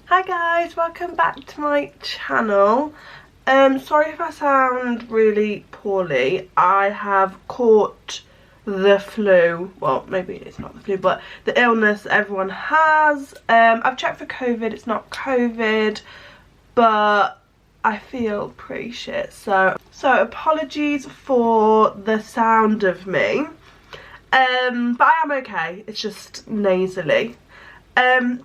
Hi guys, welcome back to my channel. Sorry if I sound really poorly. I have caught the flu. Well, maybe it's not the flu, but the illness everyone has. I've checked for COVID, it's not COVID, but I feel pretty shit. So apologies for the sound of me. But I am okay, it's just nasally.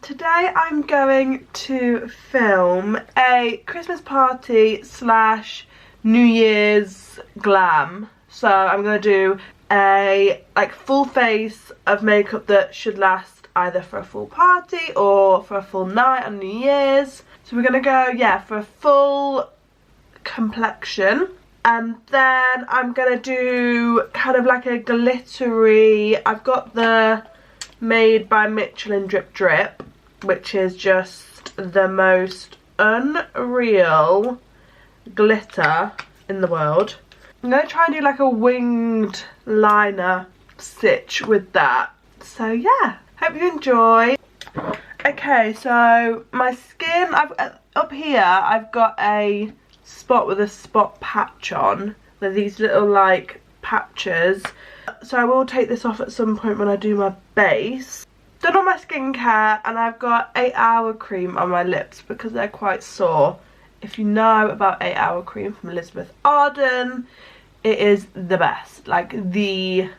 Today I'm going to film a Christmas party / New Year's glam. So I'm going to do a full face of makeup that should last either for a full party or for a full night on New Year's. So we're going to go, yeah, for a full complexion. And then I'm going to do kind of like a glittery, I've got the Made by Michelin Drip Drip, which is just the most unreal glitter in the world. I'm going to try and do like a winged liner stitch with that. So yeah, hope you enjoy. Okay, so my skin, up here I've got a spot with a spot patch on. They're these little like patches. So I will take this off at some point when I do my base. Done all my skincare, and I've got 8 Hour cream on my lips because they're quite sore. If you know about 8 Hour cream from Elizabeth Arden, it is the best, like the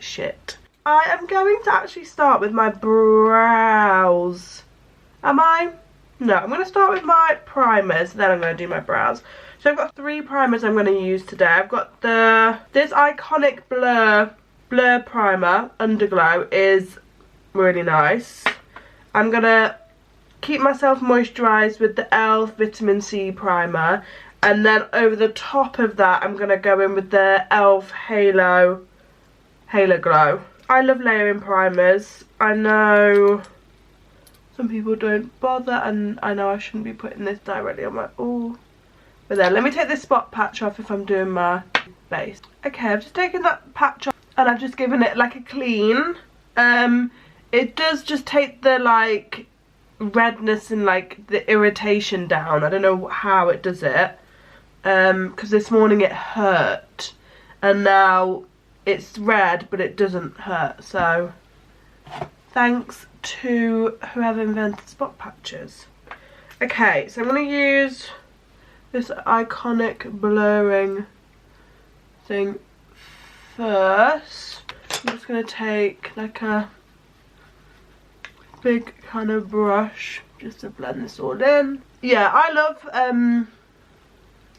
shit. I am going to actually start with my brows. Am I? No, I'm going to start with my primers, then I'm going to do my brows. So I've got 3 primers I'm going to use today. I've got this iconic Blur primer, Underglow, is really nice. I'm going to keep myself moisturised with the e.l.f. Vitamin C primer. And then over the top of that, I'm going to go in with the e.l.f. Halo Glow. I love layering primers. I know some people don't bother, and I know I shouldn't be putting this directly on my... Ooh. But then, let me take this spot patch off if I'm doing my base. Okay, I've just taken that patch off and I've just given it like a clean. It does just take the like redness and like the irritation down. I don't know how it does it. Because this morning it hurt. And now it's red, but it doesn't hurt. So, thanks to whoever invented spot patches. Okay, so I'm going to use this iconic blurring thing first. I'm just going to take like a big kind of brush just to blend this all in. Yeah, I love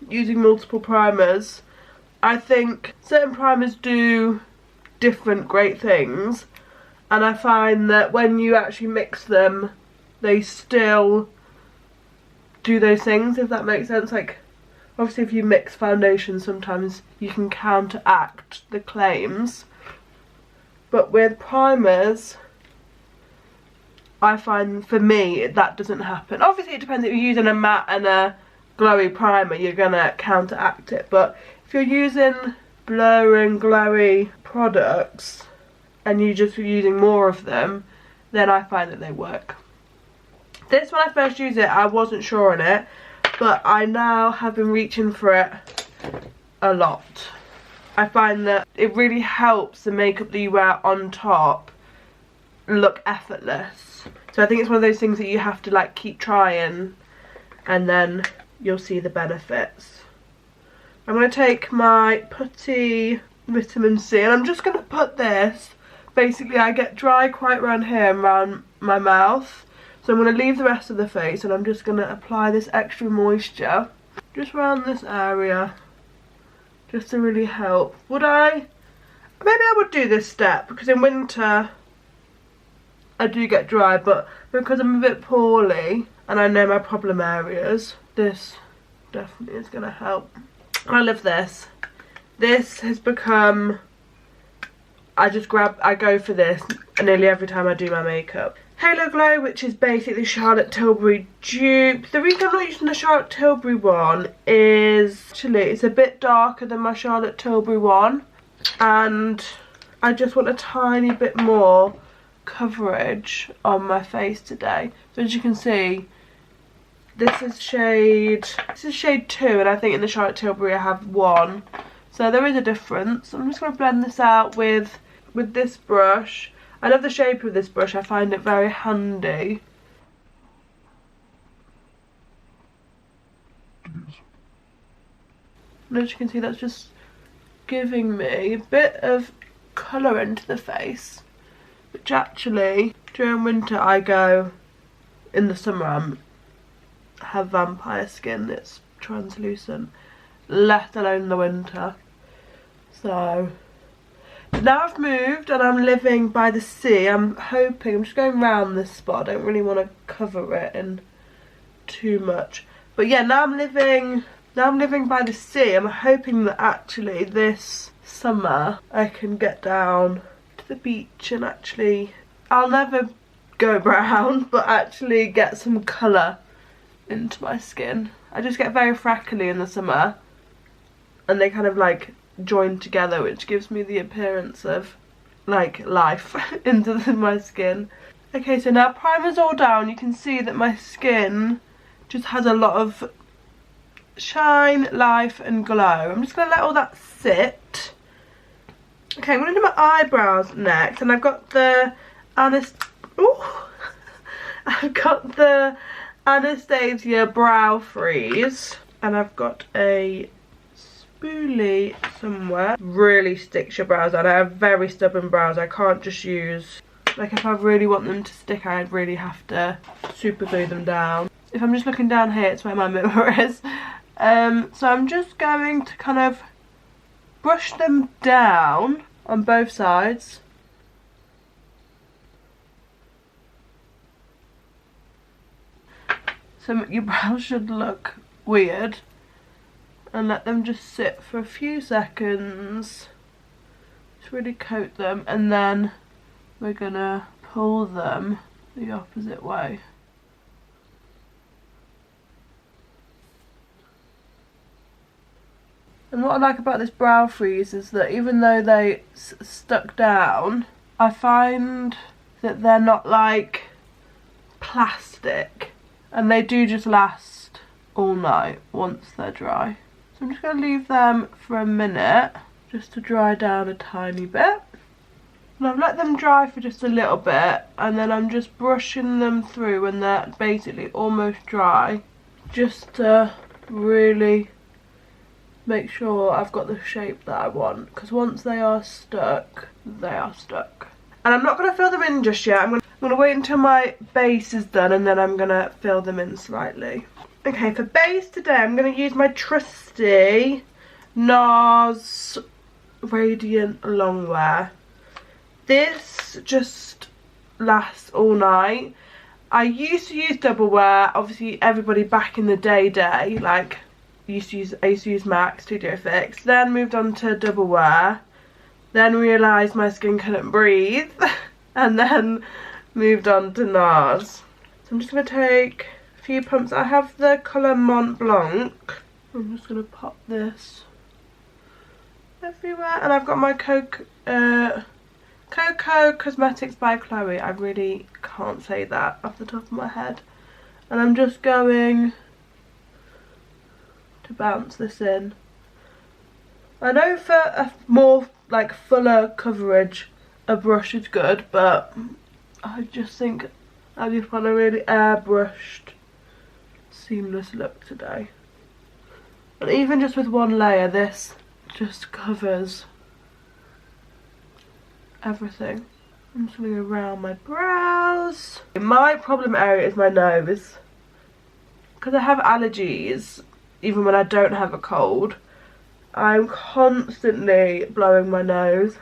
using multiple primers. I think certain primers do different great things, and I find that when you actually mix them, they still do those things, if that makes sense. Like, obviously if you mix foundation, sometimes you can counteract the claims, but with primers I find, for me, that doesn't happen. Obviously it depends. If you're using a matte and a glowy primer, you're gonna counteract it, but if you're using blurring glowy products and you're just using more of them, then I find that they work. This, when I first used it, I wasn't sure on it, but I now have been reaching for it a lot. I find that it really helps the makeup that you wear on top look effortless. So I think it's one of those things that you have to like keep trying, and then you'll see the benefits. I'm going to take my Putty Vitamin C, and I'm just going to put this, basically I get dry quite around here and around my mouth. So I'm going to leave the rest of the face, and I'm just going to apply this extra moisture just around this area, just to really help. Maybe I would do this step, because in winter I do get dry, but because I'm a bit poorly and I know my problem areas, this definitely is going to help. I love this. This has become, I go for this nearly every time I do my makeup. Halo Glow, which is basically Charlotte Tilbury dupe. The reason I'm not using the Charlotte Tilbury one is actually it's a bit darker than my Charlotte Tilbury one, and I just want a tiny bit more coverage on my face today. So as you can see, this is shade 2, and I think in the Charlotte Tilbury I have 1. So there is a difference. I'm just going to blend this out with this brush. I love the shape of this brush. I find it very handy. And as you can see, that's just giving me a bit of colour into the face, which actually during winter I go, in the summer I have vampire skin, it's translucent, let alone the winter. So now I've moved and I'm living by the sea. I'm just going around this spot. I don't really want to cover it in too much, but yeah, now I'm living by the sea. I'm hoping that actually this summer I can get down to the beach and actually, I'll never go brown, but actually get some colour into my skin. I just get very freckly in the summer and they kind of like join together, which gives me the appearance of like life into my skin. Okay, so now primer's all down. You can see that my skin just has a lot of shine, life and glow. I'm just going to let all that sit. Okay, I'm going to do my eyebrows next, and I've got the Anastasia Brow Freeze, and I've got a spoolie somewhere. Really sticks your brows on. I have very stubborn brows. I can't just use, like, if I really want them to stick, I'd really have to super glue them down. If I'm just looking down here, it's where my mirror is. So I'm just going to kind of brush them down on both sides. So your brows should look weird, and let them just sit for a few seconds. Just really coat them, and then we're gonna pull them the opposite way. And what I like about this brow freeze is that even though they stuck down, I find that they're not like plastic, and they do just last all night once they're dry. So I'm just going to leave them for a minute just to dry down a tiny bit. And I've let them dry for just a little bit, and then I'm just brushing them through when they're basically almost dry, just to really make sure I've got the shape that I want, because once they are stuck, they are stuck. And I'm not going to fill them in just yet. I'm going to wait until my base is done, and then I'm going to fill them in slightly. Okay, for base today I'm going to use my trusty Nars Radiant Longwear. This just lasts all night. I used to use double wear. Obviously everybody back in the day like I used to use MAC Studio Fix, then moved on to double wear, then realised my skin couldn't breathe, and then moved on to Nars. So I'm just going to take a few pumps. I have the colour Mont Blanc. I'm just going to pop this everywhere, and I've got my Coco Cosmetics by Chloe. I really can't say that off the top of my head. And I'm just going to bounce this in. I know for a more like fuller coverage a brush is good, but I just think I just want a really airbrushed seamless look today. And even just with one layer, this just covers everything. I'm just going around my brows. My problem area is my nose, because I have allergies. Even when I don't have a cold, I'm constantly blowing my nose,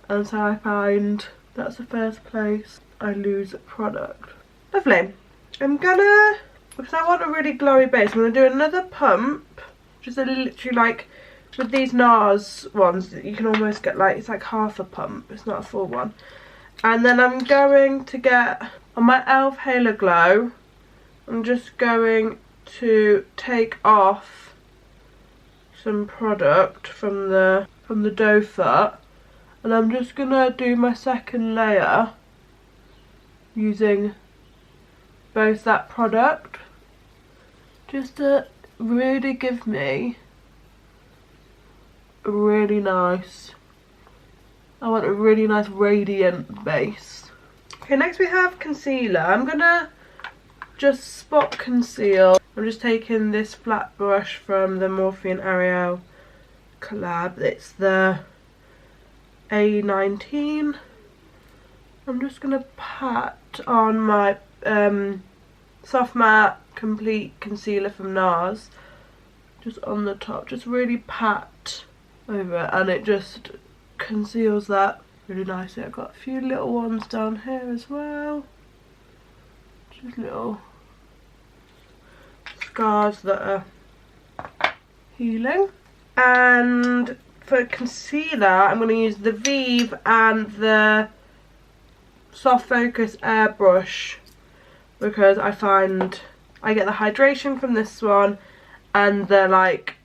and so I find that's the first place I lose product. Lovely. I'm gonna, because I want a really glowy base, I'm gonna do another pump, just a literally like, with these Nars ones, you can almost get like, it's like half a pump, it's not a full one. And then I'm going to get, on my e.l.f. Halo Glow, I'm just going to take off some product from the doe foot, And I'm just gonna do my second layer using both that product, just to really give me a really nice, I want a really nice radiant base. Okay, next we have concealer. I'm gonna just spot conceal. I'm just taking this flat brush from the Morphe and Ariel collab. It's the A19. I'm just gonna pat on my soft matte complete concealer from Nars, just on the top, just really pat over it, and it just conceals that really nicely. I've got a few little ones down here as well, just little scars that are healing. And for concealer, I'm going to use the Vieve and the Soft Focus Airbrush, because I find I get the hydration from this one and the like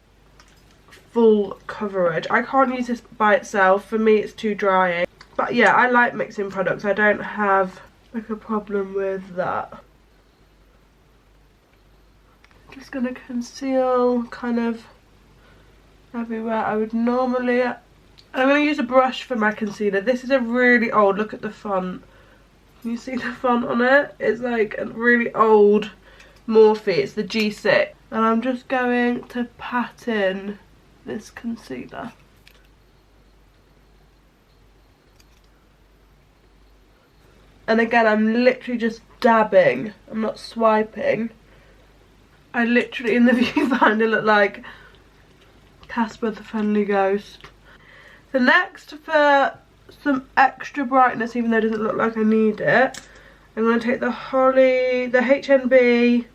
full coverage. I can't use this by itself, for me it's too drying. But yeah, I like mixing products. I don't have like a problem with that. Just gonna conceal kind of everywhere I would normally. I'm gonna use a brush for my concealer. This is a really old, look at the font. Can you see the font on it? It's like a really old Morphe, it's the G6. And I'm just going to pat in this concealer. And again, I'm literally just dabbing, I'm not swiping. I literally, in the viewfinder, look like Casper the Friendly Ghost. So next, for some extra brightness, even though it doesn't look like I need it, I'm going to take the HNB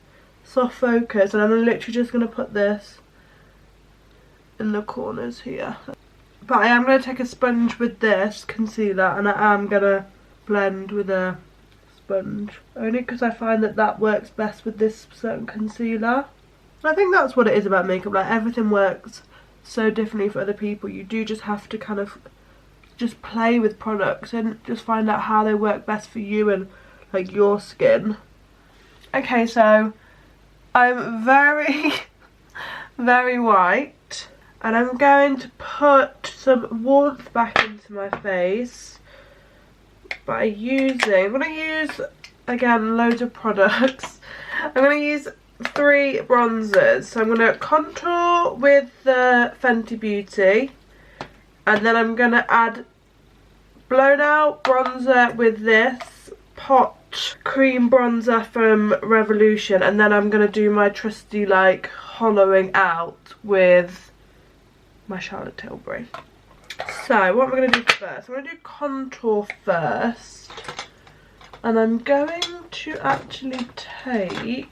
Soft Focus, and I'm literally just going to put this in the corners here. But I am going to take a sponge with this concealer, and I am going to blend with a sponge, only because I find that that works best with this certain concealer. And I think that's what it is about makeup, like everything works so differently for other people. You do just have to kind of just play with products and just find out how they work best for you and like your skin. Okay, so I'm very very white, and I'm going to put some warmth back into my face by using, I'm going to use again loads of products. I'm going to use 3 bronzers. So I'm going to contour with the Fenty Beauty, and then I'm going to add blown out bronzer with this Pot cream bronzer from Revolution, and then I'm going to do my trusty like hollowing out with my Charlotte Tilbury. So what am I going to do first? I'm going to do contour first, and I'm going to actually take,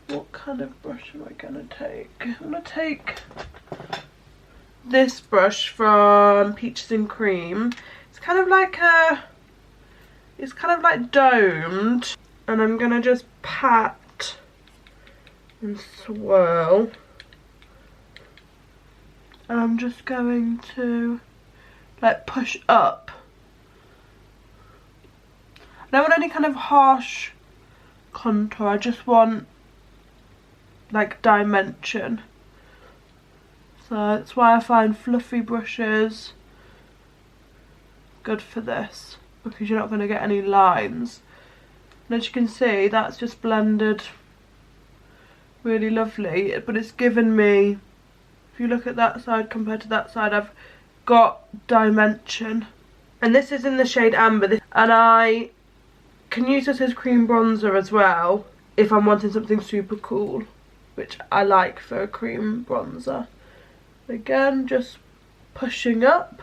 what kind of brush am I going to take? I'm going to take this brush from Peaches and Cream. It's kind of like a, it's kind of like domed, and I'm going to just pat and swirl. And I'm just going to like push up. I don't want any kind of harsh contour, I just want like dimension. So that's why I find fluffy brushes good for this, because you're not going to get any lines. And as you can see, that's just blended really lovely, but it's given me, if you look at that side compared to that side, I've got dimension. And this is in the shade Amber, and I can use this as cream bronzer as well if I'm wanting something super cool, which I like for a cream bronzer. Again, just pushing up.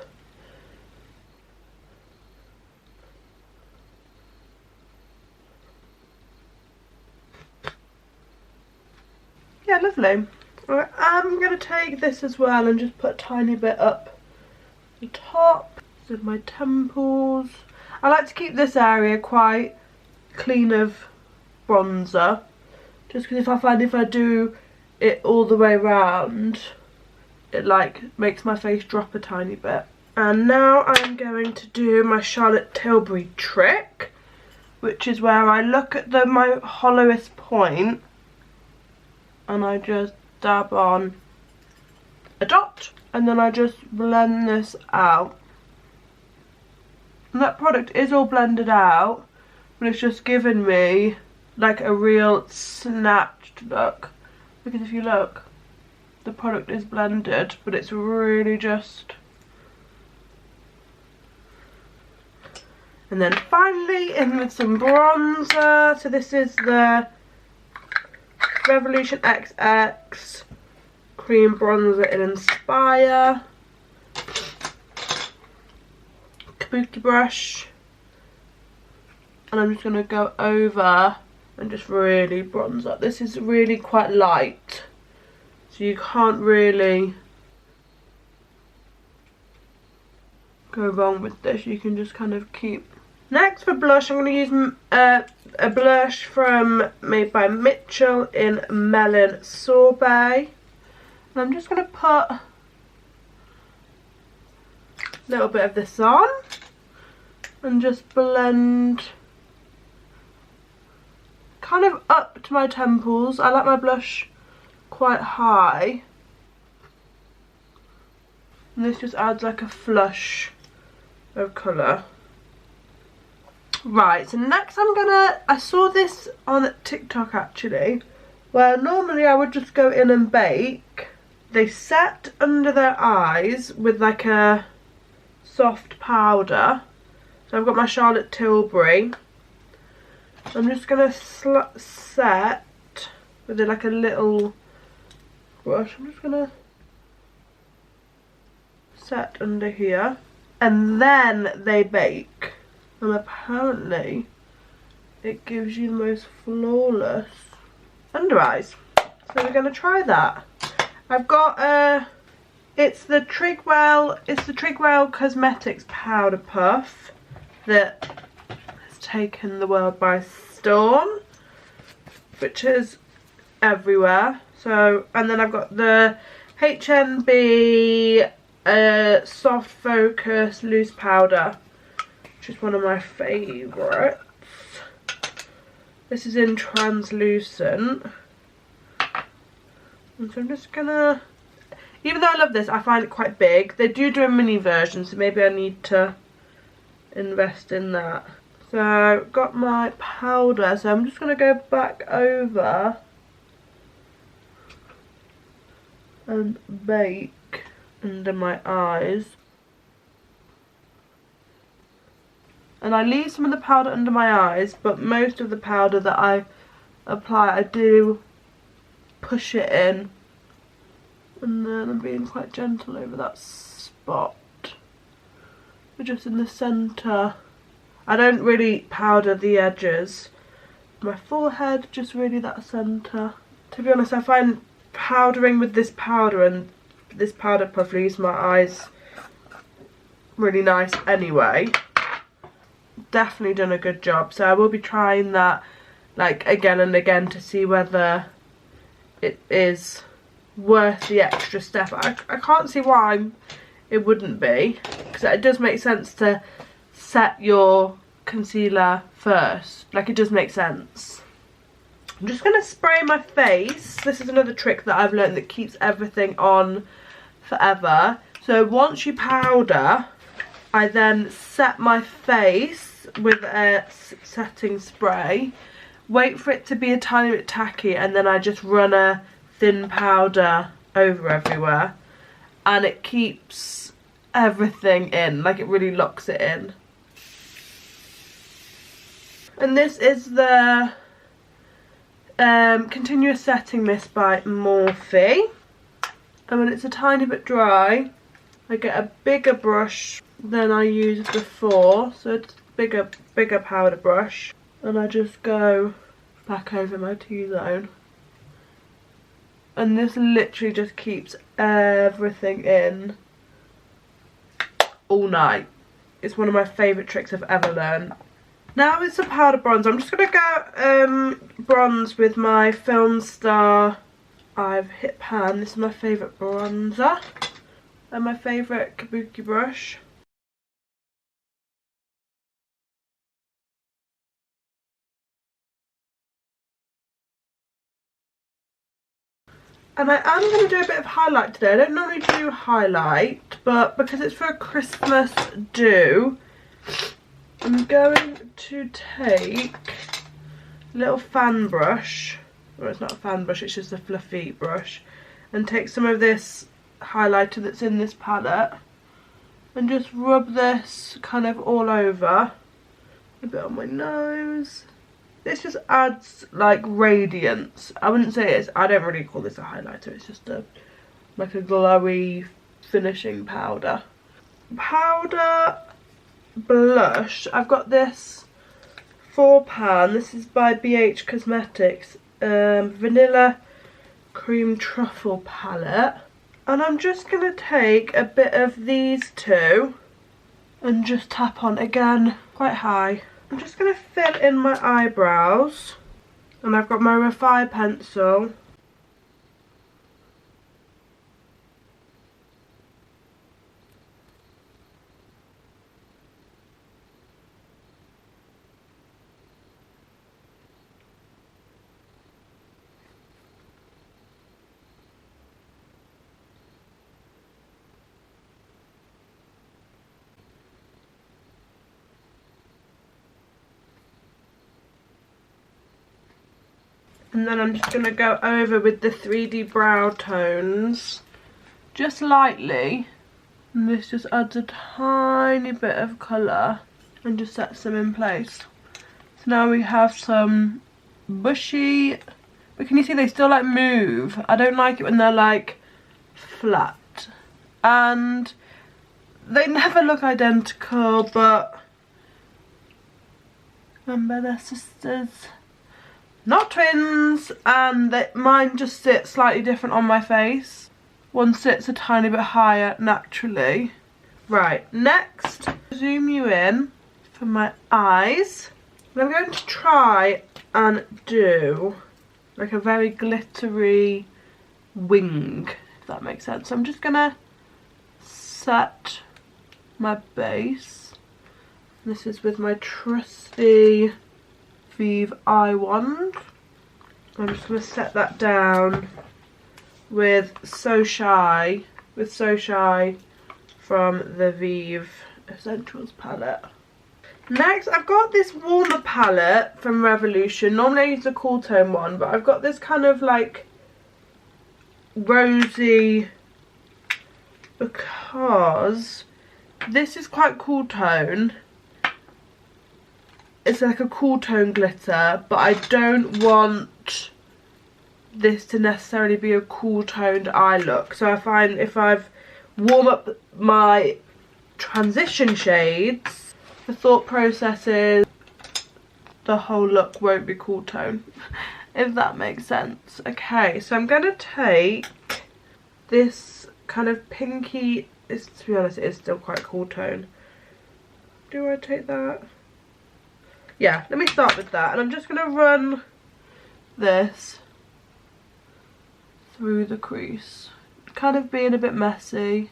Yeah, lovely. I'm going to take this as well and just put a tiny bit up the top of my temples. I like to keep this area quite clean of bronzer, just because I find if I do it all the way around, it like makes my face drop a tiny bit. And now I'm going to do my Charlotte Tilbury trick, which is where I look at my hollowest point and I just dab on a dot, and then I just blend this out. And that product is all blended out, but it's just given me like a real snatched look. Because if you look, the product is blended, but it's really just... And then finally in with some bronzer. So this is the Revolution XX cream bronzer in Inspire. Kabuki brush. And I'm just going to go over and just really bronze up. This is really quite light, so you can't really go wrong with this. You can just kind of keep... Next for blush, I'm going to use a blush from Made by Mitchell in Melon Sorbet. And I'm just going to put a little bit of this on and just blend kind of up to my temples. I like my blush quite high. And this just adds like a flush of colour. Right, so next I saw this on TikTok actually, where normally I would just go in and bake. They set under their eyes with like a soft powder. So I've got my Charlotte Tilbury. I'm just going to set with like a little brush. I'm just going to set under here. And then they bake. And apparently it gives you the most flawless under eyes. So we're going to try that. I've got it's the Trigwell Cosmetics Powder Puff that has taken the world by storm, which is everywhere. So, and then I've got the HNB Soft Focus Loose Powder, which is one of my favourites. This is in translucent. And so I'm just gonna, even though I love this, I find it quite big. They do a mini version, so maybe I need to invest in that. So got my powder, so I'm just gonna go back over and bake under my eyes. And I leave some of the powder under my eyes, but most of the powder that I apply, I do push it in. And then I'm being quite gentle over that spot. But just in the centre. I don't really powder the edges. My forehead, just really that centre. To be honest, I find powdering with this powder and this powder puff leaves my eyes really nice anyway. Definitely done a good job, so I will be trying that like again and again to see whether it is worth the extra step. I can't see why it wouldn't be, because it does make sense to set your concealer first. Like, it does make sense. I'm just going to spray my face. This is another trick that I've learned that keeps everything on forever. So once you powder, I then set my face with a setting spray, wait for it to be a tiny bit tacky, and then I just run a thin powder over everywhere, and it keeps everything in, like it really locks it in. And this is the Continuous Setting Mist by Morphe, and when it's a tiny bit dry, I get a bigger brush than I used before, so it's bigger powder brush, and I just go back over my T-zone. And this literally just keeps everything in all night. It's one of my favourite tricks I've ever learned. Now with some powder bronzer, I'm just going to go bronze with my Film Star I've Hit Pan. This is my favourite bronzer and my favourite kabuki brush. And I am going to do a bit of highlight today. I don't normally do highlight, but because it's for a Christmas do, I'm going to take a little fan brush. Well, it's not a fan brush, it's just a fluffy brush. And take some of this highlighter that's in this palette and just rub this kind of all over. A bit on my nose. This just adds like radiance. I wouldn't say it's, I don't really call this a highlighter, it's just like a glowy finishing powder. Powder blush, I've got this 4pan, this is by BH Cosmetics, Vanilla Cream Truffle palette. And I'm just going to take a bit of these two and just tap on again, quite high. I'm just going to fill in my eyebrows, and I've got my Refi pencil. And then I'm just going to go over with the 3D brow tones, just lightly. And this just adds a tiny bit of colour and just sets them in place. So now we have some bushy, but can you see they still like move? I don't like it when they're like flat. And they never look identical, but remember they're sisters. Not twins, and mine just sits slightly different on my face. One sits a tiny bit higher naturally. Right, next, zoom you in for my eyes. And I'm going to try and do like a very glittery wing, if that makes sense. So I'm just gonna set my base. This is with my trusty Vieve eye wand. I'm just going to set that down with So Shy from the Vieve Essentials palette. Next, I've got this warmer palette from Revolution. Normally I use a cool tone one, but I've got this kind of like rosy, because this is quite cool tone. It's like a cool tone glitter, but I don't want this to necessarily be a cool toned eye look. So I find if I've warmed up my transition shades, the thought process is the whole look won't be cool tone, if that makes sense. Okay, so I'm going to take this kind of pinky, to be honest it is still quite cool tone. Do I take that? Yeah, let me start with that, and I'm just going to run this through the crease, kind of being a bit messy.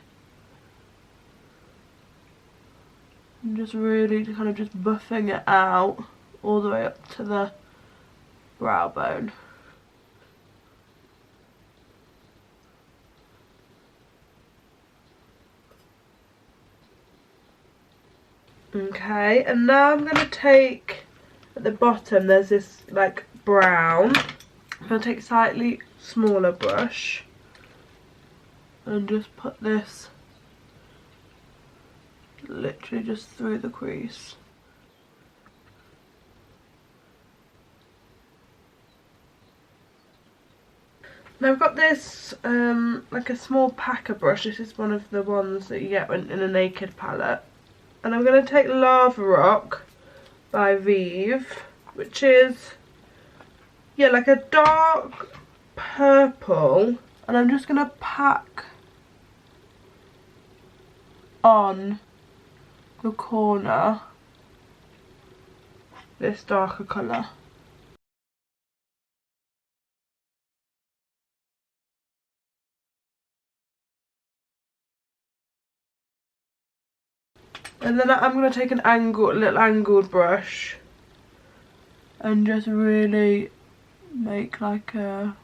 I'm just really kind of just buffing it out all the way up to the brow bone. Okay, and now I'm going to take, at the bottom there's this like brown, I'm going to take a slightly smaller brush and just put this literally just through the crease. Now I've got this like a small packer brush. This is one of the ones that you get in a naked palette. And I'm going to take Lava Rock by Vieve, which is, yeah, like a dark purple. And I'm just going to pack on the corner this darker colour. And then I'm going to take an little angled brush and just really make like a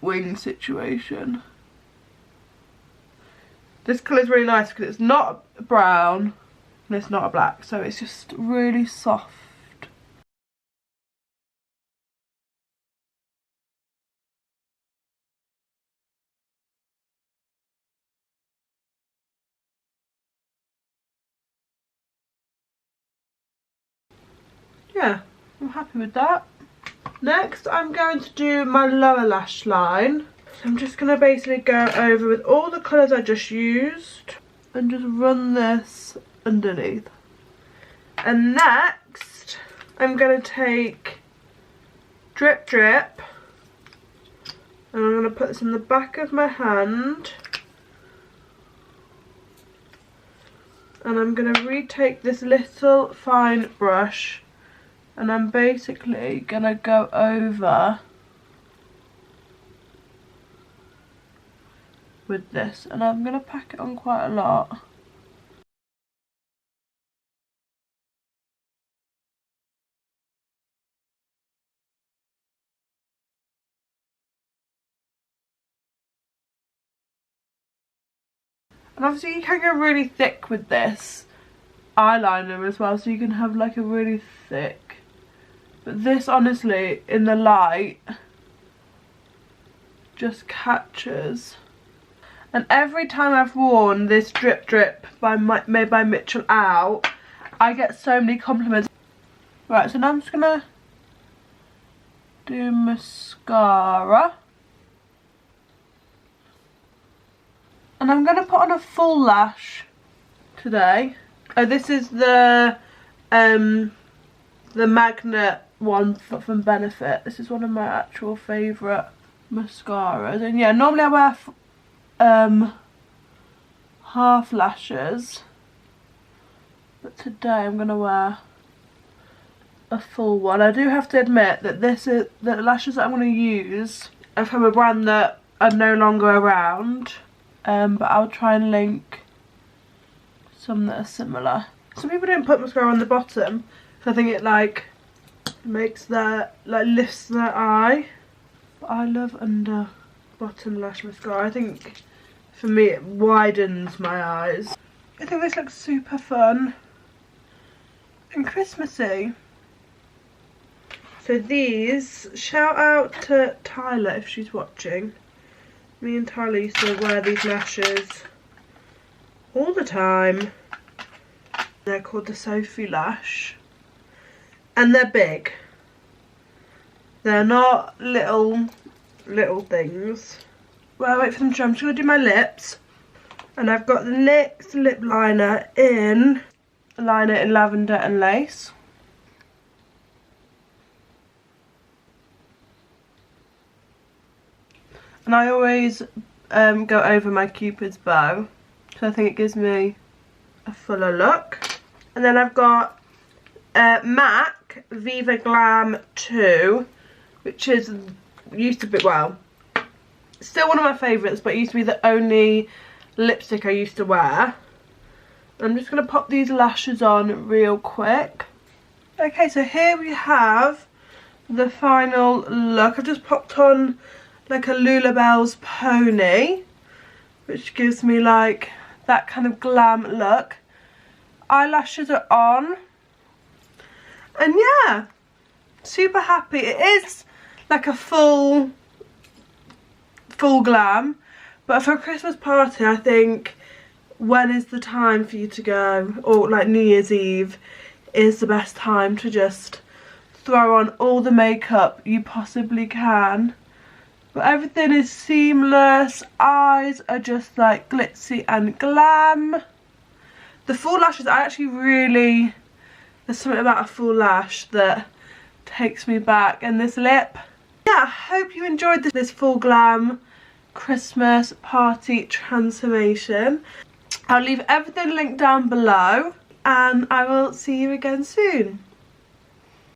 wing situation. This colour is really nice because it's not brown and it's not a black, so it's just really soft. Yeah, I'm happy with that. Next, I'm going to do my lower lash line. So I'm just going to basically go over with all the colours I just used and just run this underneath. And next, I'm going to take Drip Drip and I'm going to put this in the back of my hand. And I'm going to retake this little fine brush and I'm basically going to go over with this, and I'm going to pack it on quite a lot. And obviously you can go really thick with this eyeliner as well, so you can have like a really thick. But this honestly, in the light, just catches. And every time I've worn this Drip Drip made by Mitchell out, I get so many compliments. Right, so now I'm just gonna do mascara. And I'm gonna put on a full lash today. Oh, this is the magnet one from Benefit. This is one of my actual favourite mascaras. And yeah, normally I wear half lashes, but today I'm gonna wear a full one. I do have to admit that the lashes that I'm gonna use are from a brand that are no longer around, but I'll try and link some that are similar. Some people don't put mascara on the bottom, so I think it like makes their, like, lifts their eye. But I love under bottom lash mascara. I think for me it widens my eyes. I think this looks super fun and Christmassy. So these, shout out to Tyler if she's watching. Me and Tyler used to wear these lashes all the time. They're called the Sophie Lash. And they're big. They're not little things. Well, wait for them to dry. I'm just going to do my lips. And I've got the NYX lip liner in Lavender and Lace. And I always go over my Cupid's bow, so I think it gives me a fuller look. And then I've got MAC Vieve Glam 2, which used to be, well, still one of my favourites, but it used to be the only lipstick I used to wear. I'm just going to pop these lashes on real quick. Okay, so here we have the final look. I've just popped on like a Lulabelle's pony, which gives me like that kind of glam look. Eyelashes are on, and yeah, super happy. It is like a full glam, but for a Christmas party I think when is the time for you to go, or like New Year's Eve is the best time to just throw on all the makeup you possibly can. But everything is seamless, eyes are just like glitzy and glam. The full lashes, I actually really, there's something about a full lash that takes me back. And this lip, yeah, I hope you enjoyed this full glam Christmas party transformation. I'll leave everything linked down below and I will see you again soon.